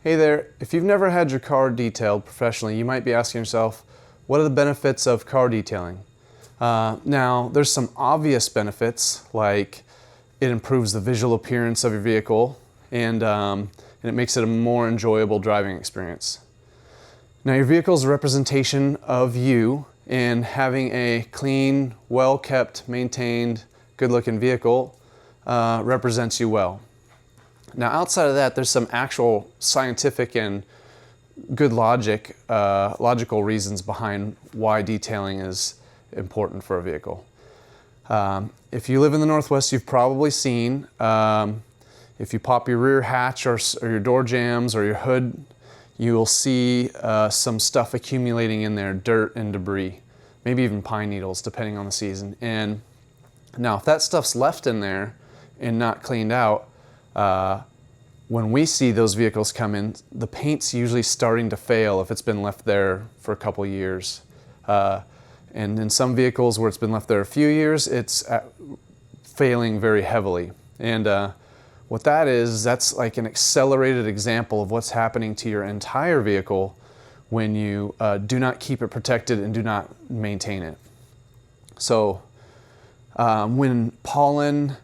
Hey there, if you've never had your car detailed professionally, you might be asking yourself, what are the benefits of car detailing? Now, there's some obvious benefits, like it improves the visual appearance of your vehicle and it makes it a more enjoyable driving experience. Now, your vehicle is a representation of you, and having a clean, well-kept, maintained, good-looking vehicle represents you well. Now, outside of that, there's some actual scientific and good logical reasons behind why detailing is important for a vehicle. If you live in the Northwest, you've probably seen, if you pop your rear hatch or your door jambs or your hood, you will see some stuff accumulating in there, dirt and debris, maybe even pine needles, depending on the season. And now, if that stuff's left in there and not cleaned out, when we see those vehicles come in, the paint's usually starting to fail if it's been left there for a couple years. And in some vehicles where it's been left there a few years, it's failing very heavily. And what that is, that's like an accelerated example of what's happening to your entire vehicle when you do not keep it protected and do not maintain it. So when pollen,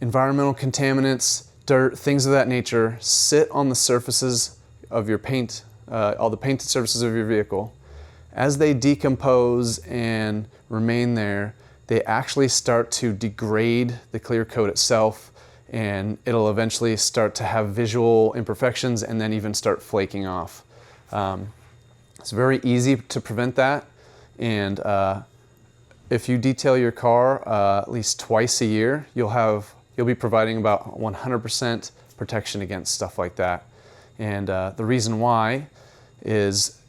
environmental contaminants, dirt, things of that nature sit on the surfaces of your paint, all the painted surfaces of your vehicle, as they decompose and remain there, they actually start to degrade the clear coat itself, and it'll eventually start to have visual imperfections and then even start flaking off. It's very easy to prevent that, and if you detail your car at least twice a year, you'll be providing about 100% protection against stuff like that. And the reason why is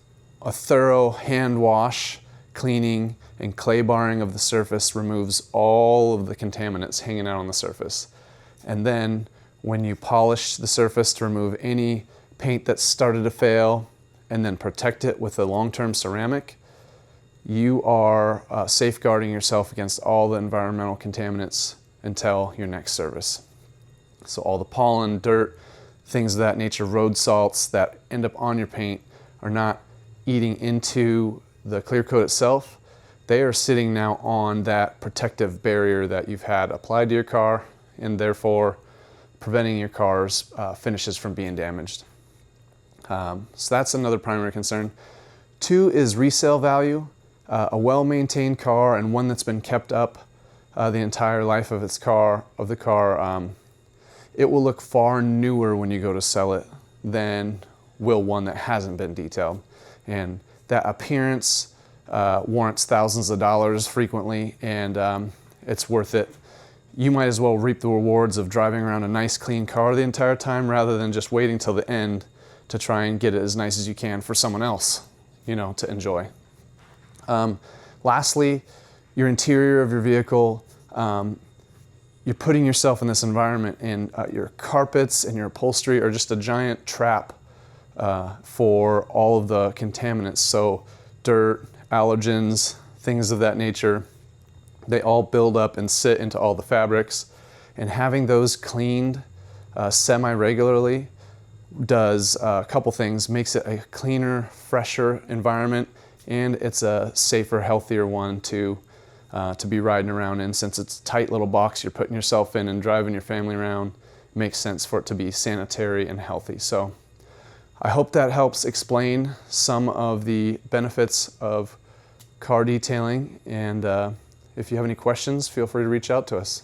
a thorough hand wash, cleaning, and clay barring of the surface removes all of the contaminants hanging out on the surface. And then when you polish the surface to remove any paint that's started to fail and then protect it with a long-term ceramic, you are safeguarding yourself against all the environmental contaminants until your next service. So all the pollen, dirt, things of that nature, road salts that end up on your paint are not eating into the clear coat itself. They are sitting now on that protective barrier that you've had applied to your car, and therefore preventing your car's finishes from being damaged. So that's another primary concern. 2 is resale value. A well-maintained car and one that's been kept up the entire life of the car, it will look far newer when you go to sell it than will one that hasn't been detailed. And that appearance warrants thousands of dollars frequently, and it's worth it. You might as well reap the rewards of driving around a nice clean car the entire time rather than just waiting till the end to try and get it as nice as you can for someone else, to enjoy. Lastly, your interior of your vehicle, you're putting yourself in this environment, and your carpets and your upholstery are just a giant trap for all of the contaminants. So dirt, allergens, things of that nature, they all build up and sit into all the fabrics, and having those cleaned semi-regularly does a couple things. Makes it a cleaner, fresher environment, and it's a safer, healthier one to be riding around in. Since it's a tight little box you're putting yourself in and driving your family around, it makes sense for it to be sanitary and healthy. So I hope that helps explain some of the benefits of car detailing, and if you have any questions, feel free to reach out to us.